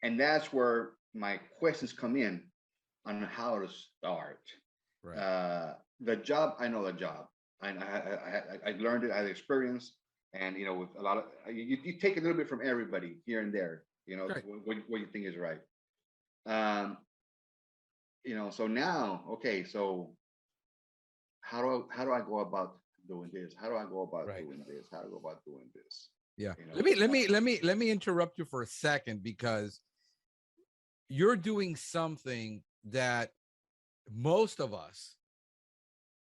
And that's where my questions come in on how to start. Right. The job, I know the job. I learned it, I had experience, and with a lot of you take a little bit from everybody here and there. Right. What you think is right. Um, so now, okay, so how do I go about doing this? How do I go about Right. doing this? How do I go about doing this? Yeah. You Let know, me let me let me let me interrupt you for a second, because you're doing something that most of us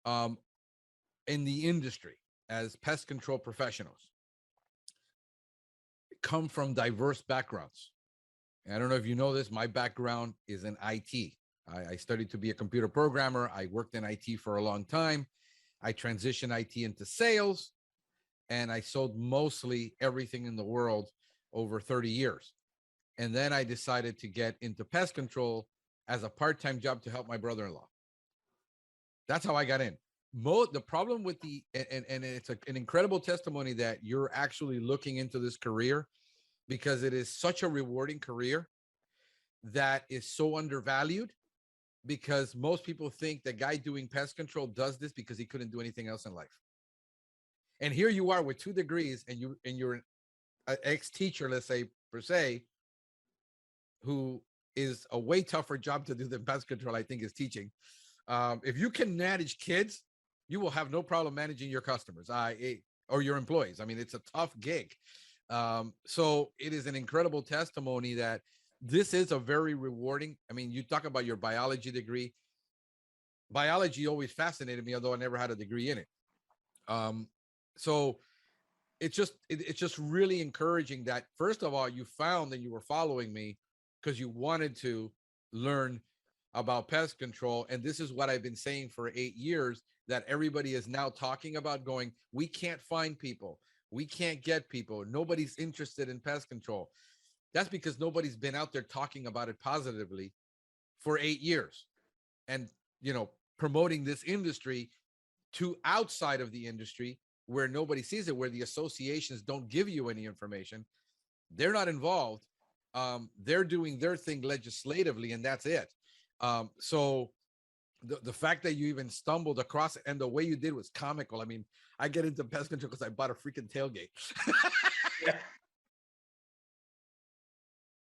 um in the industry as pest control professionals come from diverse backgrounds. And I don't know if you know this, my background is in IT. I studied to be a computer programmer. I worked in IT for a long time. I transitioned IT into sales, and I sold mostly everything in the world over 30 years. And then I decided to get into pest control as a part-time job to help my brother-in-law. That's how I got in. The problem with and it's an incredible testimony that you're actually looking into this career, because it is such a rewarding career that is so undervalued, because most people think the guy doing pest control does this because he couldn't do anything else in life. And here you are with 2 degrees, and you're an ex-teacher, let's say, per se, who is a way tougher job to do than pest control, I think, is teaching. If you can manage kids, you will have no problem managing your customers or your employees. I mean, it's a tough gig. So it is an incredible testimony that this is a very rewarding. I mean, you talk about your biology degree. Biology always fascinated me, although I never had a degree in it. So it's just really encouraging that, first of all, you found that you were following me because you wanted to learn about pest control. And this is what I've been saying for 8 years, that everybody is now talking about, going, we can't find people. We can't get people. Nobody's interested in pest control. That's because nobody's been out there talking about it positively for 8 years, and, promoting this industry to outside of the industry, where nobody sees it, where the associations don't give you any information. They're not involved. They're doing their thing legislatively, and that's it. So the fact that you even stumbled across it, and the way you did was comical. I mean, I get into pest control because I bought a freaking tailgate.